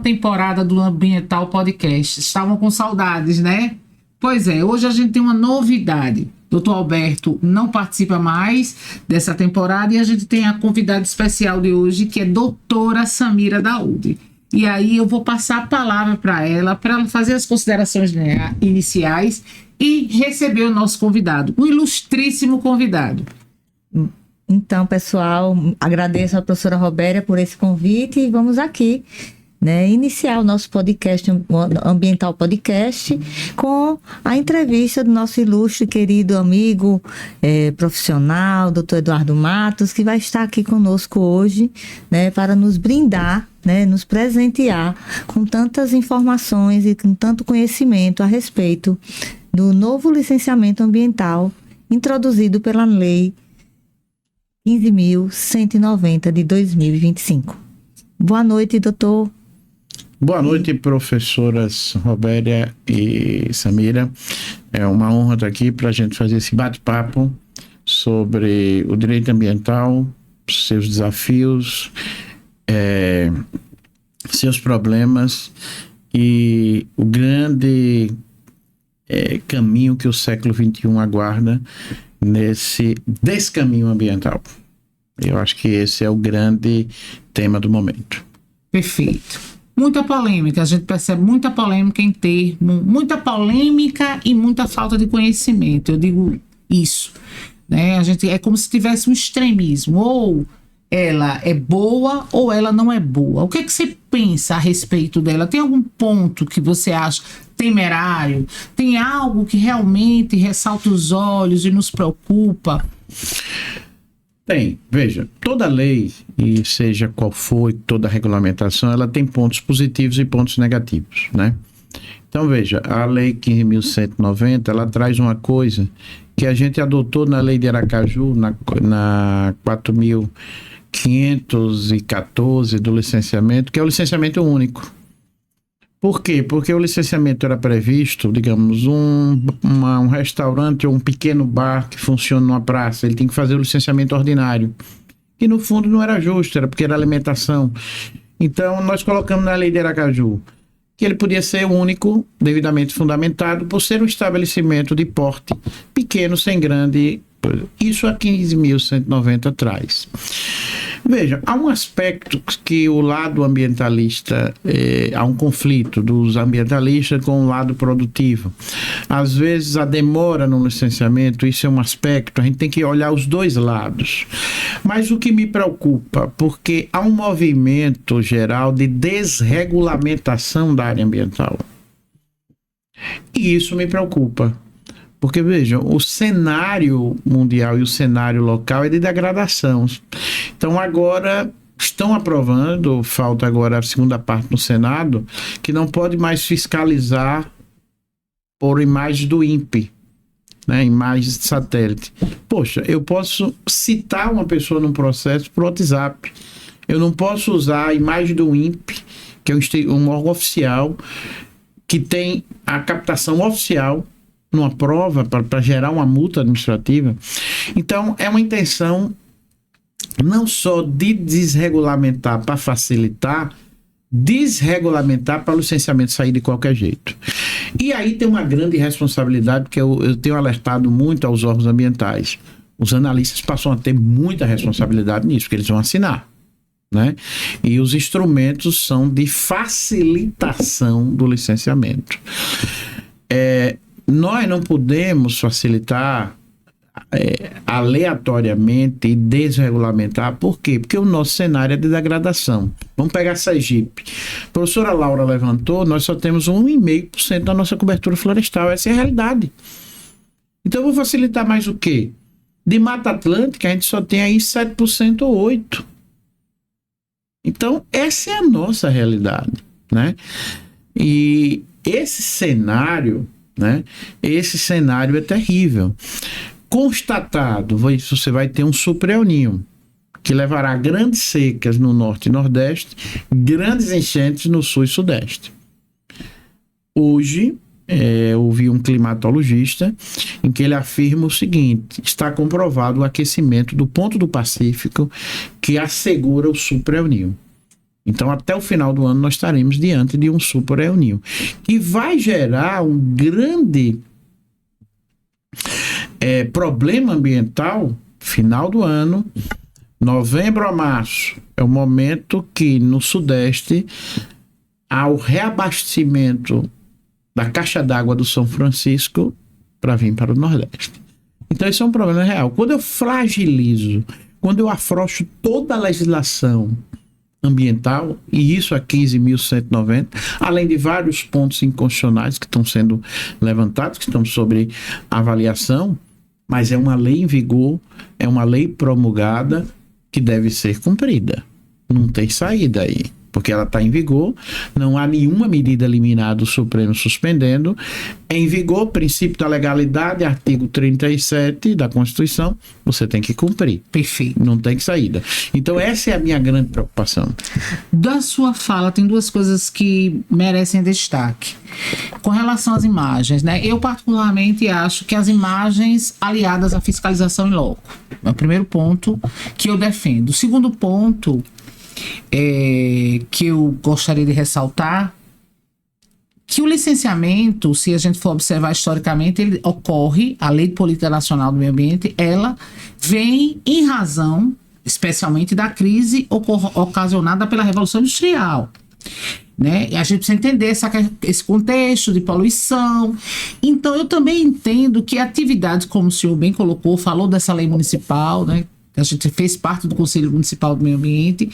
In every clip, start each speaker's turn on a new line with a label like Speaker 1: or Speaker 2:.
Speaker 1: temporada do Ambiental Podcast. Estavam com saudades, né? Pois é, hoje a gente tem uma novidade. Dr. Alberto não participa mais dessa temporada e a gente tem a convidada especial de hoje, que é doutora Samira Daoud. E aí eu vou passar a palavra para ela fazer as considerações, né, iniciais e receber o nosso convidado, um ilustríssimo convidado.
Speaker 2: Então, pessoal, agradeço à professora Robéria por esse convite e vamos aqui, né, iniciar o nosso podcast, o Ambiental Podcast, com a entrevista do nosso ilustre, querido amigo profissional, doutor Eduardo Matos, que vai estar aqui conosco hoje, né, para nos brindar, né, nos presentear com tantas informações e com tanto conhecimento a respeito do novo licenciamento ambiental introduzido pela Lei 15.190 de 2025. Boa noite, doutor.
Speaker 3: Boa noite, professoras Robéria e Samira. É uma honra estar aqui para a gente fazer esse bate-papo sobre o direito ambiental, seus desafios, seus problemas e o grande caminho que o século XXI aguarda nesse descaminho ambiental. Eu acho que esse é o grande tema do momento.
Speaker 1: Perfeito. Muita polêmica, a gente percebe muita polêmica em termo, muita polêmica e muita falta de conhecimento. Eu digo isso, né? A gente é como se tivesse um extremismo, ou ela é boa ou ela não é boa. O que é que você pensa a respeito dela? Tem algum ponto que você acha temerário? Tem algo que realmente ressalta os olhos e nos preocupa?
Speaker 3: Tem. Veja, toda lei, e seja qual for toda regulamentação, ela tem pontos positivos e pontos negativos, né? Então, veja, a Lei 15.190, ela traz uma coisa que a gente adotou na Lei de Aracaju, na 4.514 do licenciamento, que é o licenciamento único. Por quê? Porque o licenciamento era previsto, digamos, um restaurante ou um pequeno bar que funciona numa praça, ele tem que fazer o licenciamento ordinário. E no fundo não era justo, era porque era alimentação. Então nós colocamos na Lei de Aracaju que ele podia ser único, devidamente fundamentado, por ser um estabelecimento de porte pequeno, sem grande. Isso a 15.190 traz. Veja, há um aspecto que o lado ambientalista, há um conflito dos ambientalistas com o lado produtivo. Às vezes a demora no licenciamento, isso é um aspecto, a gente tem que olhar os dois lados. Mas o que me preocupa, porque há um movimento geral de desregulamentação da área ambiental. E isso me preocupa. Porque, vejam, o cenário mundial e o cenário local é de degradação. Então, agora, estão aprovando, falta agora a segunda parte no Senado, que não pode mais fiscalizar por imagens do INPE, né, imagens de satélite. Poxa, eu posso citar uma pessoa num processo por WhatsApp. Eu não posso usar a imagem do INPE, que é um órgão oficial, que tem a captação oficial numa prova para gerar uma multa administrativa. Então, é uma intenção não só de desregulamentar para facilitar, desregulamentar para o licenciamento sair de qualquer jeito. E aí tem uma grande responsabilidade, que eu tenho alertado muito aos órgãos ambientais. Os analistas passam a ter muita responsabilidade nisso, porque eles vão assinar, né? E os instrumentos são de facilitação do licenciamento. Nós não podemos facilitar aleatoriamente e desregulamentar. Por quê? Porque o nosso cenário é de degradação. Vamos pegar Sergipe. A professora Laura levantou, nós só temos 1,5% da nossa cobertura florestal. Essa é a realidade. Então eu vou facilitar mais o quê? De Mata Atlântica a gente só tem aí 7% ou 8%. Então essa é a nossa realidade, né? E esse cenário, né? Esse cenário é terrível. Constatado, você vai ter um super El Niño, que levará grandes secas no norte e nordeste, grandes enchentes no sul e sudeste. Hoje, ouvi um climatologista em que ele afirma o seguinte: está comprovado o aquecimento do ponto do Pacífico que assegura o super El Niño. Então, até o final do ano, nós estaremos diante de um Super El Niño, que vai gerar um grande problema ambiental final do ano. Novembro a março é o momento que no Sudeste há o reabastecimento da caixa d'água do São Francisco para vir para o Nordeste. Então, esse é um problema real. Quando eu fragilizo, quando eu afrouxo toda a legislação ambiental, e isso a 15.190, além de vários pontos inconstitucionais que estão sendo levantados, que estão sobre avaliação, mas é uma lei em vigor, é uma lei promulgada que deve ser cumprida. Não tem saída aí, porque ela está em vigor, não há nenhuma medida liminar do Supremo suspendendo. É em vigor, princípio da legalidade, artigo 37 da Constituição, você tem que cumprir.
Speaker 1: Perfeito.
Speaker 3: Não tem saída. Então, essa é a minha grande preocupação.
Speaker 1: Da sua fala, tem duas coisas que merecem destaque. Com relação às imagens, né? Eu particularmente acho que as imagens aliadas à fiscalização em loco é o primeiro ponto que eu defendo. O segundo ponto que eu gostaria de ressaltar, que o licenciamento, se a gente for observar historicamente, ele ocorre, a Lei de Política Nacional do Meio Ambiente, ela vem em razão, especialmente da crise ocasionada pela Revolução Industrial. Né? E a gente precisa entender esse contexto de poluição. Então, eu também entendo que atividades, como o senhor bem colocou, falou dessa lei municipal, né? A gente fez parte do Conselho Municipal do Meio Ambiente,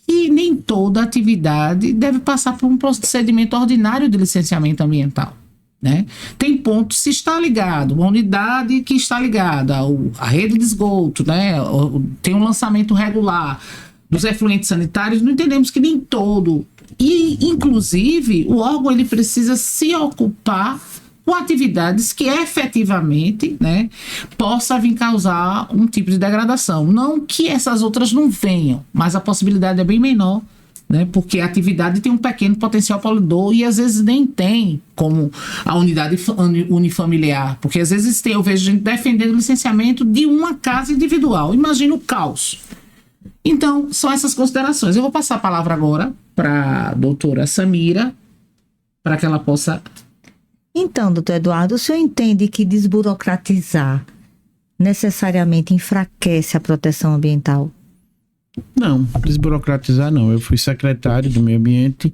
Speaker 1: e nem toda atividade deve passar por um procedimento ordinário de licenciamento ambiental. Né? Tem pontos, se está ligado, uma unidade que está ligada à rede de esgoto, né? Tem um lançamento regular dos efluentes sanitários, não entendemos que nem todo. E, inclusive, o órgão ele precisa se ocupar com atividades que efetivamente, né, possa vir causar um tipo de degradação. Não que essas outras não venham, mas a possibilidade é bem menor, né, porque a atividade tem um pequeno potencial poluidor e às vezes nem tem como a unidade unifamiliar, porque às vezes eu vejo gente defendendo o licenciamento de uma casa individual. Imagina o caos. Então, são essas considerações. Eu vou passar a palavra agora para a doutora Samira, para que ela possa...
Speaker 2: Então, doutor Eduardo, o senhor entende que desburocratizar necessariamente enfraquece a proteção ambiental?
Speaker 3: Não, desburocratizar não. Eu fui secretário do Meio Ambiente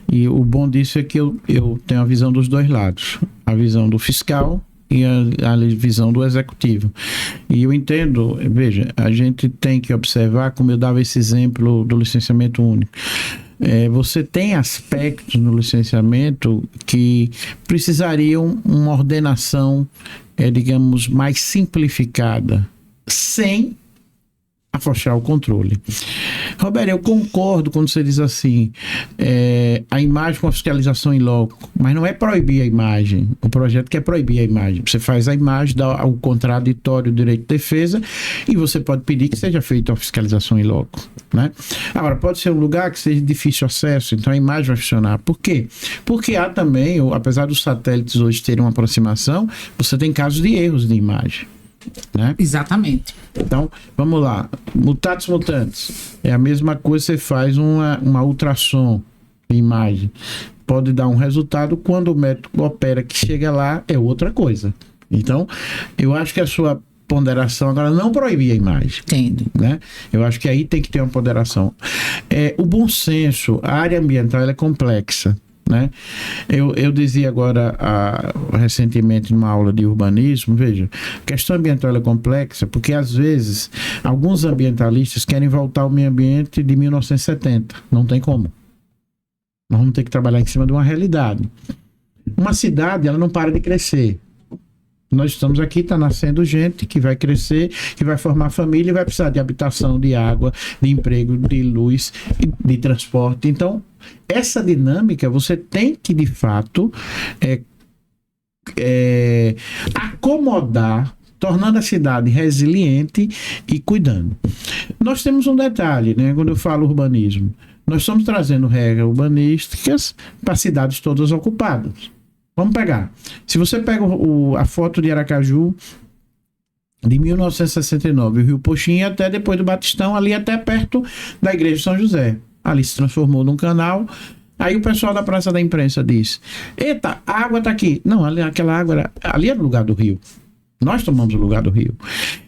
Speaker 3: e o bom disso é que eu tenho a visão dos dois lados. A visão do fiscal e a visão do executivo. E eu entendo, veja, a gente tem que observar, como eu dava esse exemplo do licenciamento único. Você tem aspectos no licenciamento que precisariam uma ordenação, digamos, mais simplificada, sem afrouxar o controle. Roberto, eu concordo quando você diz assim, a imagem com a fiscalização em loco, mas não é proibir a imagem. O projeto quer proibir a imagem. Você faz a imagem, dá o contraditório direito de defesa e você pode pedir que seja feita a fiscalização em loco. Né? Agora, pode ser um lugar que seja de difícil acesso, então a imagem vai funcionar. Por quê? Porque há também, apesar dos satélites hoje terem uma aproximação, você tem casos de erros de imagem. Né?
Speaker 1: Exatamente.
Speaker 3: Então, vamos lá. Mutatis mutandis. É a mesma coisa, você faz uma ultrassom de imagem. Pode dar um resultado, quando o médico opera que chega lá, é outra coisa. Então, eu acho que a sua ponderação agora não proibir a imagem.
Speaker 1: Entendo.
Speaker 3: Né? Eu acho que aí tem que ter uma ponderação. O bom senso, a área ambiental ela é complexa. Né? Eu dizia agora recentemente numa aula de urbanismo, veja, a questão ambiental é complexa porque às vezes alguns ambientalistas querem voltar ao meio ambiente de 1970, não tem como. Nós vamos ter que trabalhar em cima de uma realidade. Uma cidade, ela não para de crescer. Nós estamos aqui, está nascendo gente que vai crescer, que vai formar família e vai precisar de habitação, de água, de emprego, de luz, de transporte. Então, essa dinâmica você tem que, de fato, acomodar, tornando a cidade resiliente e cuidando. Nós temos um detalhe, né, quando eu falo urbanismo. Nós estamos trazendo regras urbanísticas para cidades todas ocupadas. Vamos pegar. Se você pega a foto de Aracaju de 1969, o Rio Poxinha até depois do Batistão, ali até perto da Igreja de São José. ali se transformou num canal. Aí o pessoal da Praça da Imprensa diz: eita, a água está aqui. Não, aquela água ali era o lugar do rio. Nós tomamos o lugar do rio.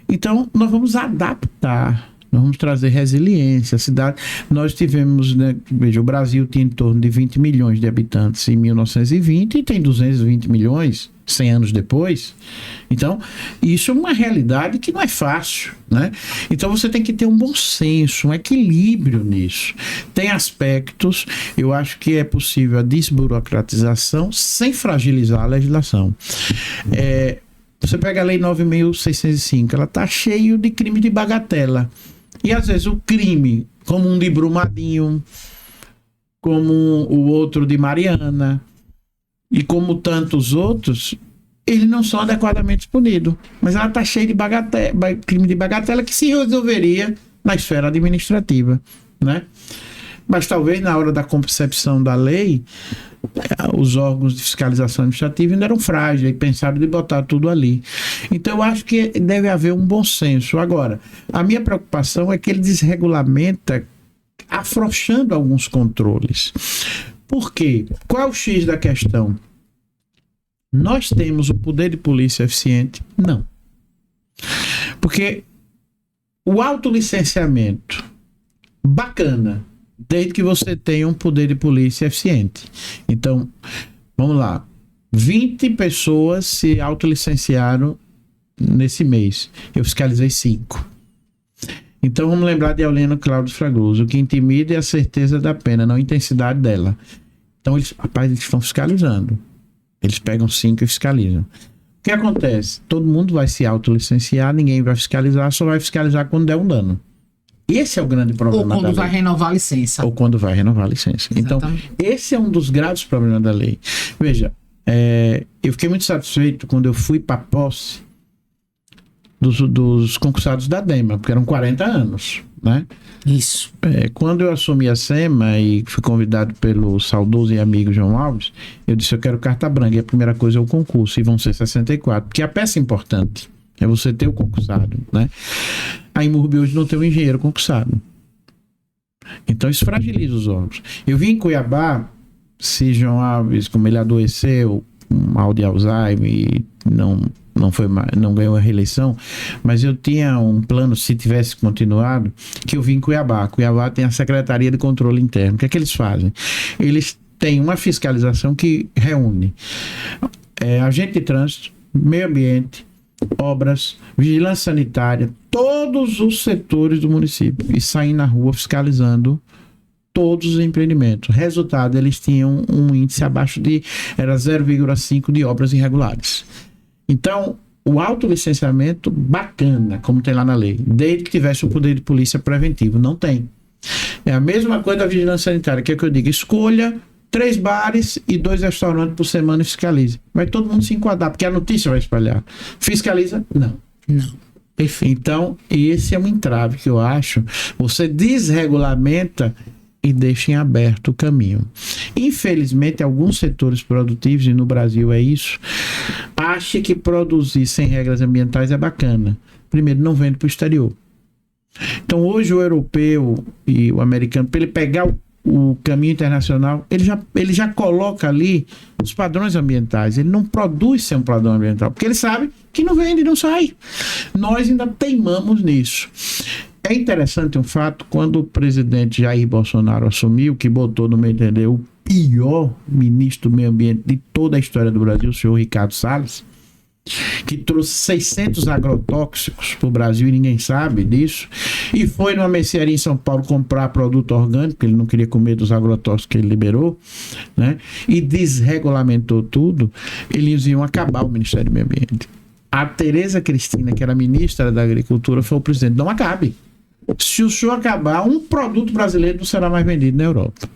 Speaker 3: Então, nós vamos adaptar. Nós vamos trazer resiliência à cidade. Nós tivemos, né, veja, o Brasil tinha em torno de 20 milhões de habitantes em 1920 e tem 220 milhões 100 anos depois. Então, isso é uma realidade que não é fácil, né? Então, você tem que ter um bom senso, um equilíbrio nisso. Tem aspectos, eu acho que é possível a desburocratização sem fragilizar a legislação. Você pega a Lei 9.605, ela está cheia de crime de bagatela. E às vezes o crime, como um de Brumadinho, como o outro de Mariana, e como tantos outros, eles não são adequadamente punidos. Mas ela está cheia de crime de bagatela que se resolveria na esfera administrativa, né? Mas talvez na hora da concepção da lei, os órgãos de fiscalização administrativa ainda eram frágeis e pensaram de botar tudo ali. Então eu acho que deve haver um bom senso. Agora, a minha preocupação é que ele desregulamenta afrouxando alguns controles. Por quê? Qual é o X da questão? Nós temos um poder de polícia eficiente? Não. Porque o autolicenciamento, bacana, desde que você tenha um poder de polícia eficiente. Então, vamos lá. 20 pessoas se autolicenciaram nesse mês. Eu fiscalizei 5. Então, vamos lembrar de Aureliano Cláudio Fragoso. O que intimida é a certeza da pena, não a intensidade dela. Então, eles estão fiscalizando. Eles pegam 5 e fiscalizam. O que acontece? Todo mundo vai se autolicenciar, ninguém vai fiscalizar, só vai fiscalizar quando der um dano. Esse é o grande problema da lei.
Speaker 1: Ou quando vai renovar a licença.
Speaker 3: Ou quando vai renovar a licença. Exatamente. Então, esse é um dos graves problemas da lei. Veja, eu fiquei muito satisfeito quando eu fui para a posse dos concursados da DEMA, porque eram 40 anos, né?
Speaker 1: Isso.
Speaker 3: Quando eu assumi a SEMA e fui convidado pelo saudoso e amigo João Alves, eu disse: eu quero carta branca. E a primeira coisa é o concurso, e vão ser 64, porque a peça é importante. É você ter o concursado, né? A Imurb hoje não tem um engenheiro concursado. Então isso fragiliza os órgãos. Eu vim em Cuiabá, se João Alves, como ele adoeceu, mal de Alzheimer e não ganhou a reeleição, mas eu tinha um plano, se tivesse continuado, que eu vim em Cuiabá. Cuiabá tem a Secretaria de Controle Interno. O que é que eles fazem? Eles têm uma fiscalização que reúne agente de trânsito, meio ambiente, obras, vigilância sanitária, todos os setores do município, e saem na rua fiscalizando todos os empreendimentos. Resultado, eles tinham um índice abaixo era 0,5 de obras irregulares. Então, o autolicenciamento, bacana, como tem lá na lei, desde que tivesse o poder de polícia preventivo. Não tem. É a mesma coisa da vigilância sanitária, que é que eu digo: escolha 3 bares e 2 restaurantes por semana e fiscalize. Vai todo mundo se enquadrar, porque a notícia vai espalhar. Fiscaliza? Não. Perfeito. Então, esse é um entrave que eu acho. Você desregulamenta e deixa em aberto o caminho. Infelizmente, alguns setores produtivos, e no Brasil é isso, acham que produzir sem regras ambientais é bacana. Primeiro, não vende para o exterior. Então, hoje o europeu e o americano, para ele pegar o caminho internacional, ele já coloca ali os padrões ambientais. Ele não produz sem um padrão ambiental, porque ele sabe que não vende, não sai. Nós ainda teimamos nisso. É interessante um fato: quando o presidente Jair Bolsonaro assumiu, que botou, no meu entender, o pior ministro do meio ambiente de toda a história do Brasil, o senhor Ricardo Salles, que trouxe 600 agrotóxicos para o Brasil e ninguém sabe disso, e foi numa mercearia em São Paulo comprar produto orgânico, ele não queria comer dos agrotóxicos que ele liberou, né? E desregulamentou tudo. Eles iam acabar o Ministério do Meio Ambiente. A Tereza Cristina, que era ministra da Agricultura, foi o presidente: não acabe. Se o senhor acabar, um produto brasileiro não será mais vendido na Europa.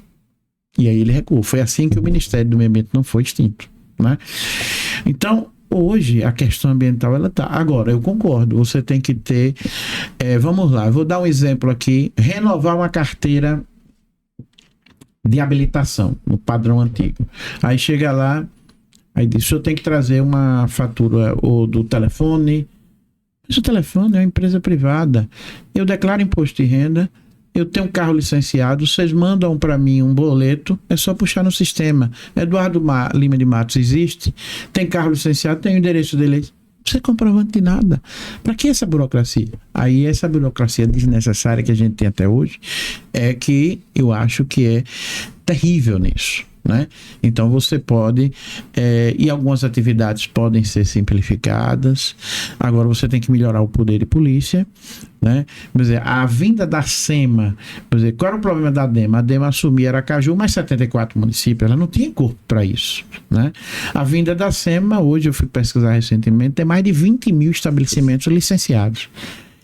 Speaker 3: E aí ele recuou. Foi assim que o Ministério do Meio Ambiente não foi extinto, né? Então, hoje a questão ambiental ela tá. Agora, eu concordo, você tem que ter, vamos lá, eu vou dar um exemplo aqui: renovar uma carteira de habilitação no padrão antigo. Aí chega lá, aí diz: o senhor tem que trazer uma fatura ou do telefone. Mas o telefone é uma empresa privada. Eu declaro imposto de renda, eu tenho um carro licenciado, vocês mandam para mim um boleto, é só puxar no sistema. Eduardo Lima de Matos existe, tem carro licenciado, tem o endereço dele. Não precisa comprovante de nada. Para que essa burocracia? Aí essa burocracia desnecessária que a gente tem até hoje é que eu acho que é terrível nisso. Né? Então você pode e algumas atividades podem ser simplificadas. Agora você tem que melhorar o poder de polícia, né? Quer dizer, a vinda da SEMA, quer dizer, qual era o problema da DEMA? A DEMA assumia Aracaju, mais 74 municípios, ela não tinha corpo para isso, né? A vinda da SEMA, hoje eu fui pesquisar recentemente, tem mais de 20 mil estabelecimentos licenciados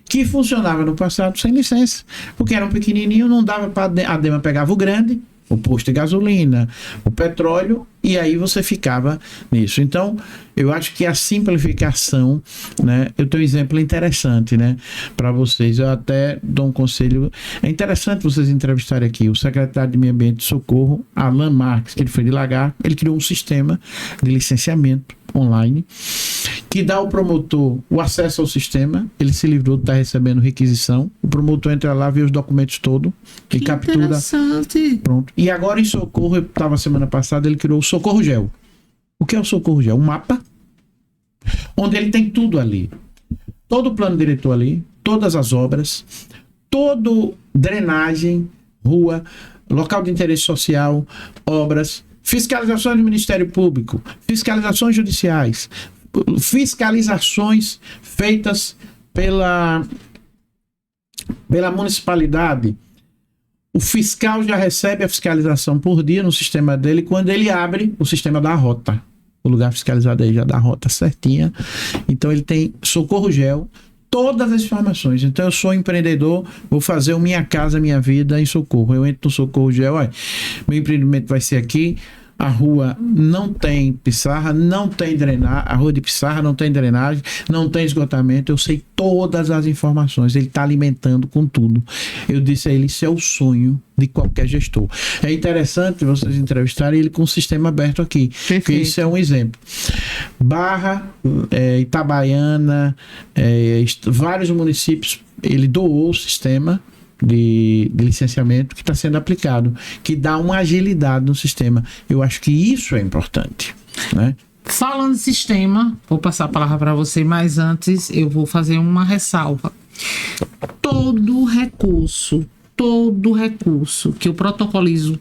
Speaker 3: que funcionavam no passado sem licença, porque eram pequenininhos, não dava para a DEMA, pegava o grande, o posto de gasolina, o petróleo, e aí você ficava nisso. Então, eu acho que a simplificação, né? Eu tenho um exemplo interessante, né? Para vocês, eu até dou um conselho. É interessante vocês entrevistarem aqui o secretário de Meio Ambiente e Socorro, Alan Marques, que ele foi de Lagar, ele criou um sistema de licenciamento online que dá ao promotor o acesso ao sistema, ele se livrou de estar recebendo requisição, o promotor entra lá, vê os documentos todos e captura.
Speaker 1: Interessante.
Speaker 3: Pronto. E agora em Socorro, eu estava semana passada, ele criou o Socorro Gel. O que é o Socorro Gel? Um mapa onde ele tem tudo ali. Todo o plano diretor ali, todas as obras, todo drenagem, rua, local de interesse social, obras, fiscalizações do Ministério Público, fiscalizações judiciais, fiscalizações feitas pela municipalidade. O fiscal já recebe a fiscalização por dia no sistema dele. Quando ele abre, o sistema dá a rota. O lugar fiscalizado aí já dá a rota certinha. Então ele tem Socorro Gel, todas as informações. Então eu sou empreendedor, vou fazer o Minha Casa Minha Vida em Socorro. Eu entro no Socorro Gel, olha, meu empreendimento vai ser aqui. A rua não tem pissarra, não tem drenagem, a rua de pissarra não tem drenagem, não tem esgotamento, eu sei todas as informações, ele está alimentando com tudo. Eu disse a ele, isso é o sonho de qualquer gestor. É interessante vocês entrevistarem ele com o sistema aberto aqui, porque isso é um exemplo. Barra, Itabaiana, vários municípios, ele doou o sistema de licenciamento que está sendo aplicado, que dá uma agilidade no sistema. Eu acho que isso é importante, né?
Speaker 1: Falando de sistema, vou passar a palavra para você, mas antes eu vou fazer uma ressalva. Todo recurso que eu protocolizo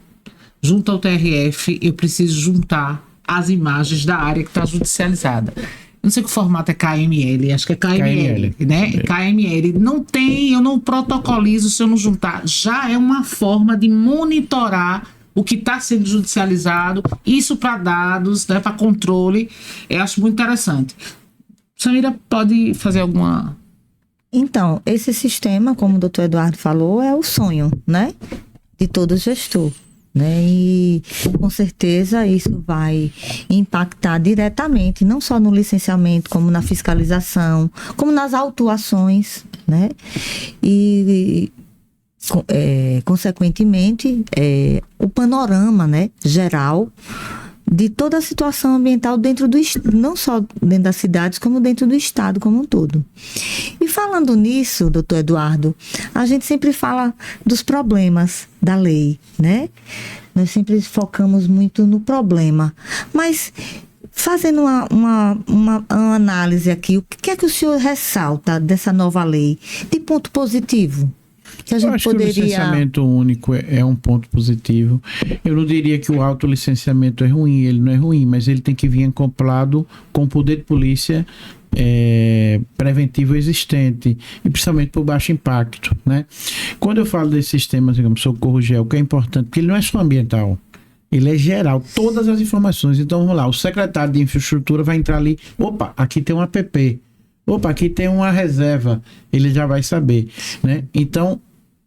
Speaker 1: junto ao TRF, eu preciso juntar as imagens da área que está judicializada. Não sei que formato é KML, acho que é KML, né? KML. Não tem, eu não protocolizo se eu não juntar. Já é uma forma de monitorar o que está sendo judicializado, isso para dados, né, para controle. Eu acho muito interessante. Samira, pode fazer alguma...
Speaker 2: Então, esse sistema, como o doutor Eduardo falou, é o sonho, né, de todo gestor. Né? E com certeza isso vai impactar diretamente, não só no licenciamento, como na fiscalização, como nas autuações, né? E consequentemente o panorama, né, geral de toda a situação ambiental dentro do, não só dentro das cidades, como dentro do estado como um todo. E falando nisso, doutor Eduardo, a gente sempre fala dos problemas da lei, né? Nós sempre focamos muito no problema. Mas, fazendo uma análise aqui, o que é que o senhor ressalta dessa nova lei de ponto positivo? Que a gente
Speaker 3: acho
Speaker 2: poderia...
Speaker 3: que o licenciamento único é um ponto positivo. Eu não diria que o autolicenciamento é ruim, ele não é ruim, mas ele tem que vir acoplado com o poder de polícia preventivo existente, e principalmente por baixo impacto, né? Quando eu falo desse sistema, digamos, Socorro Gel, que é importante, porque ele não é só ambiental, ele é geral, todas as informações. Então vamos lá, o secretário de infraestrutura vai entrar ali, opa, aqui tem um app, opa, aqui tem uma reserva, ele já vai saber, né? Então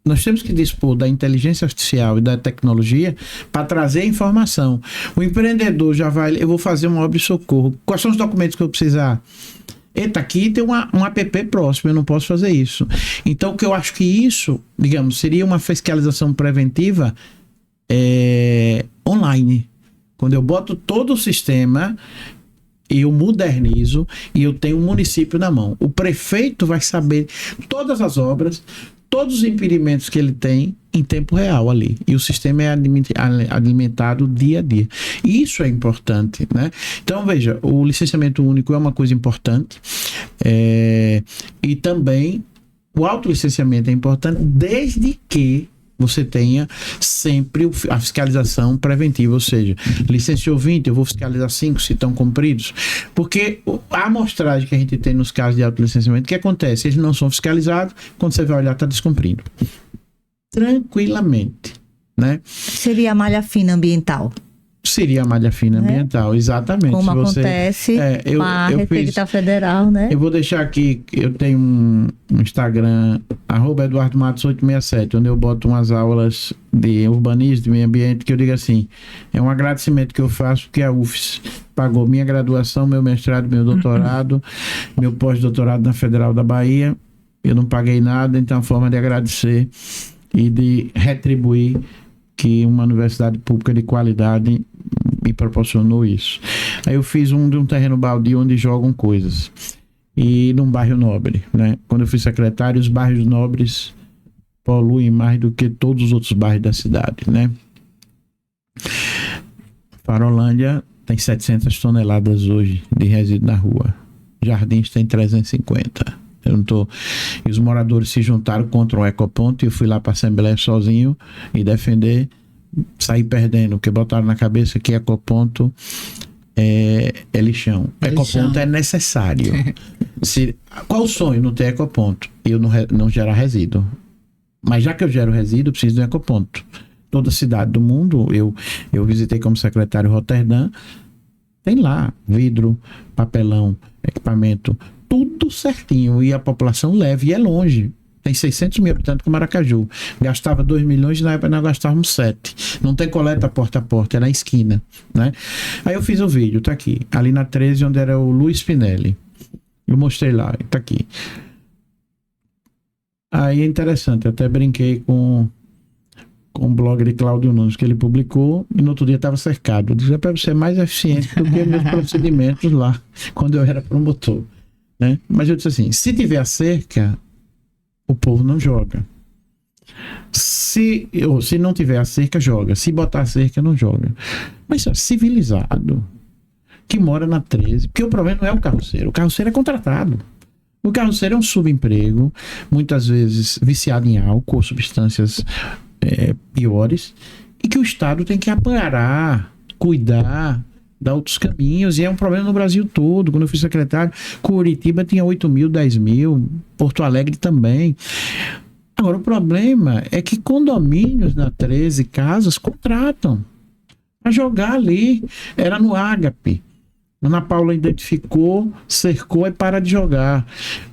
Speaker 3: nós temos que dispor da inteligência artificial e da tecnologia para trazer informação. O empreendedor já vai, eu vou fazer uma obra de socorro, quais são os documentos que eu precisar? Eita, aqui tem um app próximo, eu não posso fazer isso. Então, o que eu acho que isso, digamos, seria uma fiscalização preventiva online. Quando eu boto todo o sistema, eu modernizo e eu tenho o município na mão. O prefeito vai saber todas as obras, todos os impedimentos que ele tem em tempo real ali. E o sistema é alimentado dia a dia. E isso é importante, né? Então, veja, o licenciamento único é uma coisa importante. E também o autolicenciamento é importante desde que você tenha sempre a fiscalização preventiva, ou seja, licenciou 20, eu vou fiscalizar 5 se estão cumpridos. Porque a amostragem que a gente tem nos casos de autolicenciamento, o que acontece? Eles não são fiscalizados, quando você vai olhar, está descumprindo. Tranquilamente, né?
Speaker 2: Seria a malha fina ambiental.
Speaker 3: Seria a malha fina ambiental, exatamente.
Speaker 2: Como acontece com a Receita Federal, né?
Speaker 3: Eu vou deixar aqui, eu tenho um Instagram, @EduardoMatos867, onde eu boto umas aulas de urbanismo, de meio ambiente, que eu digo assim, é um agradecimento que eu faço, porque a UFES pagou minha graduação, meu mestrado, meu doutorado, meu pós-doutorado na Federal da Bahia, eu não paguei nada, então é uma forma de agradecer e de retribuir que uma universidade pública de qualidade me proporcionou isso. Aí eu fiz de um terreno baldio onde jogam coisas. E num bairro nobre, né? Quando eu fui secretário, os bairros nobres poluem mais do que todos os outros bairros da cidade, né? Farolândia tem 700 toneladas hoje de resíduo na rua. Jardins tem 350. E os moradores se juntaram contra o ecoponto e eu fui lá para a Assembleia sozinho e defender, sair perdendo, porque botaram na cabeça que ecoponto é lixão. Ecoponto é necessário. Qual o sonho? Não ter ecoponto. Eu não gerar resíduo. Mas já que eu gero resíduo, eu preciso de um ecoponto. Toda cidade do mundo, eu visitei como secretário Roterdã, tem lá vidro, papelão, equipamento, tudo certinho, e a população leve, e é longe. Tem 600 mil habitantes com Maracaju. Gastava 2 milhões e na época nós gastávamos 7. Não tem coleta porta a porta, é na esquina, né? Aí eu fiz o vídeo, tá aqui. Ali na 13, onde era o Luiz Pinelli. Eu mostrei lá, tá aqui. Aí é interessante, eu até brinquei com o blog de Cláudio Nunes, que ele publicou, e no outro dia estava cercado. Eu disse, é para ser mais eficiente do que meus procedimentos lá, quando eu era promotor. Né? Mas eu disse assim, se tiver a cerca, o povo não joga. Se não tiver a cerca, joga. Se botar a cerca, não joga. Mas civilizado, que mora na 13, porque o problema não é o carroceiro é contratado. O carroceiro é um subemprego, muitas vezes viciado em álcool ou substâncias piores, e que o Estado tem que amparar, cuidar, dar outros caminhos, e é um problema no Brasil todo. Quando eu fui secretário, Curitiba tinha 8 mil, 10 mil, Porto Alegre também. Agora, o problema é que condomínios na 13, casas, contratam a jogar ali. Era no Ágape. Ana Paula identificou, cercou e para de jogar.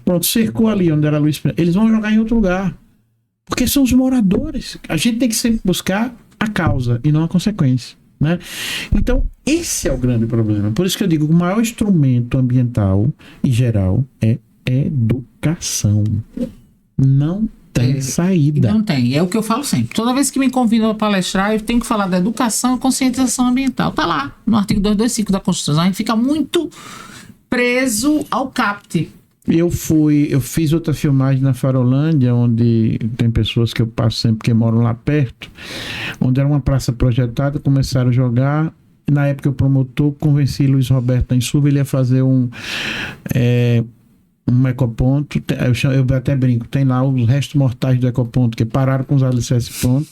Speaker 3: Pronto, cercou ali onde era Luiz Pinheiro. Eles vão jogar em outro lugar. Porque são os moradores. A gente tem que sempre buscar a causa e não a consequência. Né? Então, esse é o grande problema. Por isso que eu digo que o maior instrumento ambiental e geral é educação. Não tem saída.
Speaker 1: Não tem. É o que eu falo sempre. Toda vez que me convidam a palestrar, eu tenho que falar da educação e conscientização ambiental. Está lá, no artigo 225 da Constituição. A gente fica muito preso ao CAPT.
Speaker 3: Eu fiz outra filmagem na Farolândia, onde tem pessoas que eu passo sempre que moram lá perto, onde era uma praça projetada, começaram a jogar. Na época, o promotor convenci Luiz Roberto Insuba, ele ia fazer um ecoponto. Eu até brinco, tem lá os restos mortais do ecoponto, que pararam com os alicerces prontos,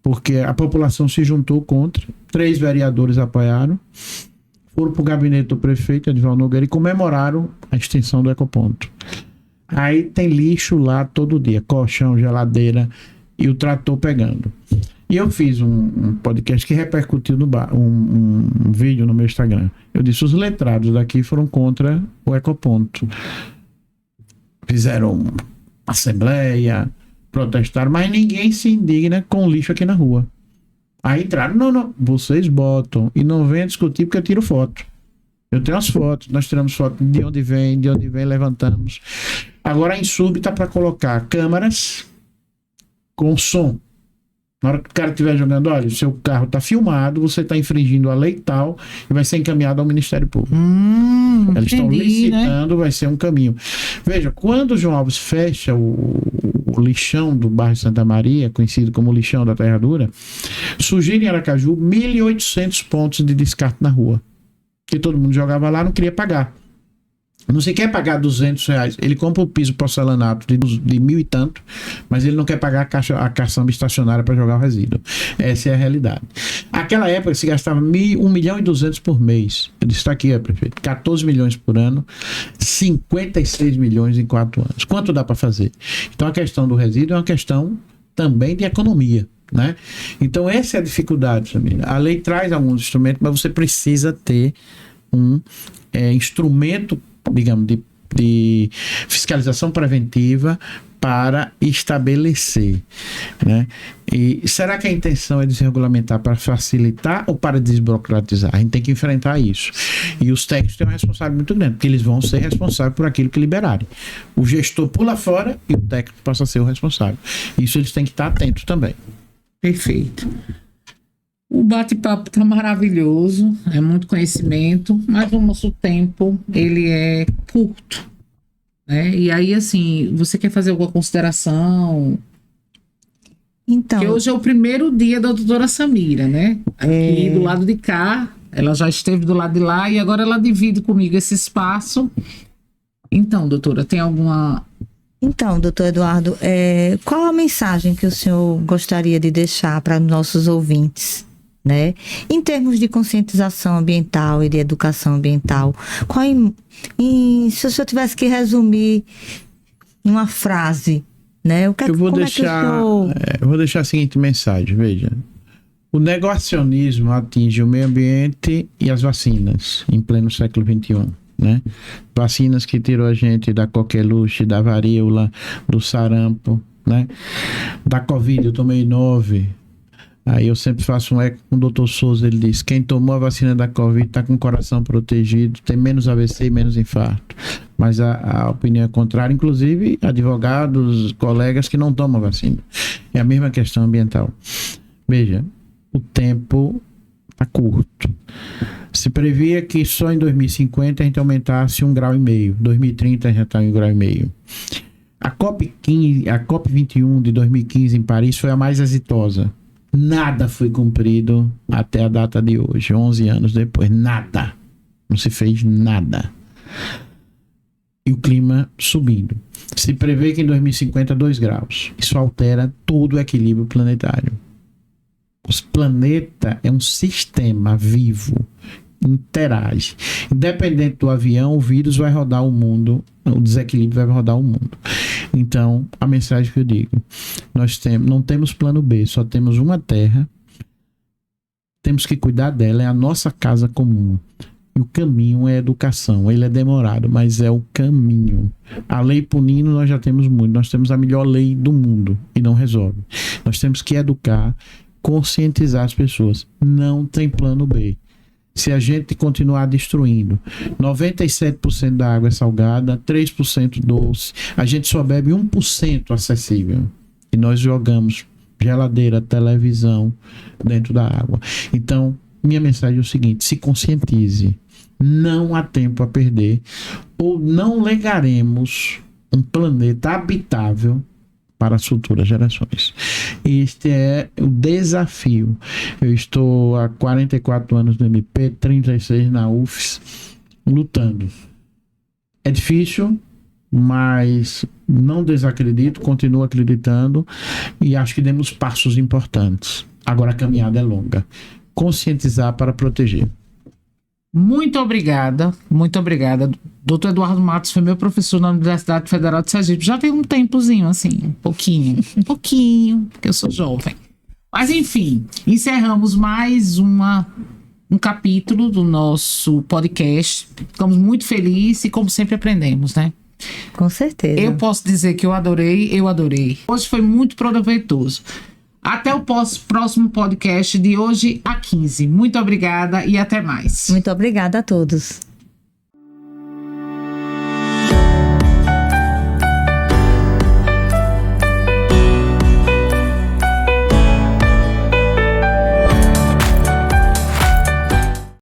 Speaker 3: porque a população se juntou contra, 3 vereadores apoiaram, foram para o gabinete do prefeito, Edivaldo Nogueira, e comemoraram a extensão do ecoponto. Aí tem lixo lá todo dia, colchão, geladeira e o trator pegando. E eu fiz um podcast que repercutiu um vídeo no meu Instagram. Eu disse, os letrados daqui foram contra o ecoponto. Fizeram assembleia, protestaram, mas ninguém se indigna com o lixo aqui na rua. Aí entraram, não, vocês botam e não venham discutir porque eu tiro foto. Eu tenho as fotos, nós tiramos foto de onde vem, levantamos. Agora a Insub está para colocar câmaras com som. Na hora que o cara estiver jogando, olha, o seu carro está filmado, você está infringindo a lei tal e vai ser encaminhado ao Ministério Público. Eles estão licitando, né? Vai ser um caminho. Veja, quando o João Alves fecha o o lixão do bairro Santa Maria, conhecido como lixão da Terra Dura, surgiram em Aracaju 1.800 pontos de descarte na rua. Que todo mundo jogava lá, não queria pagar. Não se quer pagar R$200. Ele compra o piso porcelanato de 1.000 e tanto, mas ele não quer pagar a caçamba estacionária para jogar o resíduo. Essa é a realidade. Naquela época se gastava 1.200.000 por mês. Eu disse, está aqui, prefeito. 14 milhões por ano, 56 milhões em 4 anos. Quanto dá para fazer? Então a questão do resíduo é uma questão também de economia, né? Então essa é a dificuldade, família. A lei traz alguns instrumentos, mas você precisa ter um instrumento, digamos, de fiscalização preventiva para estabelecer, né? E será que a intenção é desregulamentar para facilitar ou para desburocratizar? A gente tem que enfrentar isso. E os técnicos têm uma responsabilidade muito grande, porque eles vão ser responsáveis por aquilo que liberarem. O gestor pula fora e o técnico passa a ser o responsável. Isso eles têm que estar atentos também.
Speaker 1: Perfeito. O bate-papo tá maravilhoso, é muito conhecimento, mas o nosso tempo, ele é curto, né? E aí, assim, você quer fazer alguma consideração?
Speaker 2: Então,
Speaker 1: Porque hoje é o primeiro dia da doutora Samira, né? Aqui do lado de cá, ela já esteve do lado de lá e agora ela divide comigo esse espaço. Então, doutora, tem alguma...
Speaker 2: Então, doutor Eduardo, qual a mensagem que o senhor gostaria de deixar para nossos ouvintes, né? Em termos de conscientização ambiental e de educação ambiental, se o senhor tivesse que resumir em uma frase, né?
Speaker 3: Eu vou deixar a seguinte mensagem, veja. O negacionismo atinge o meio ambiente e as vacinas em pleno século XXI. Né? Vacinas que tirou a gente da coqueluche, da varíola, do sarampo, né? Da Covid, eu tomei 9. Aí eu sempre faço um eco com o doutor Souza, ele diz, quem tomou a vacina da Covid está com o coração protegido, tem menos AVC e menos infarto. Mas a opinião é contrária, inclusive advogados, colegas que não tomam vacina. É a mesma questão ambiental. Veja, o tempo está curto. Se previa que só em 2050 a gente aumentasse 1,5 graus. 2030 já está em 1,5 graus. A COP21 de 2015 em Paris foi a mais exitosa. Nada foi cumprido até a data de hoje, 11 anos depois. Nada. Não se fez nada. E o clima subindo. Se prevê que em 2050 2 graus. Isso altera todo o equilíbrio planetário. O planeta é um sistema vivo, interage. Independente do avião, o vírus vai rodar o mundo, o desequilíbrio vai rodar o mundo. Então, a mensagem que eu digo, não temos plano B, só temos uma terra, temos que cuidar dela, é a nossa casa comum. E o caminho é a educação, ele é demorado, mas é o caminho. A lei punindo nós já temos muito, nós temos a melhor lei do mundo e não resolve. Nós temos que educar, conscientizar as pessoas. Não tem plano B. Se a gente continuar destruindo, 97% da água é salgada, 3% doce, a gente só bebe 1% acessível. E nós jogamos geladeira, televisão dentro da água. Então, minha mensagem é o seguinte, se conscientize. Não há tempo a perder, ou não legaremos um planeta habitável para as futuras gerações. Este é o desafio. Eu estou há 44 anos no MP, 36 na UFES, lutando. É difícil, mas não desacredito, continuo acreditando e acho que demos passos importantes. Agora a caminhada é longa. Conscientizar para proteger.
Speaker 1: Muito obrigada. Doutor Eduardo Matos foi meu professor na Universidade Federal de Sergipe. Já tem um tempozinho, assim, um pouquinho, porque eu sou jovem. Mas, enfim, encerramos mais um capítulo do nosso podcast. Ficamos muito felizes e, como sempre, aprendemos, né?
Speaker 2: Com certeza.
Speaker 1: Eu posso dizer que eu adorei. Hoje foi muito proveitoso. Até o próximo podcast de hoje a 15. Muito obrigada e até mais.
Speaker 2: Muito obrigada a todos.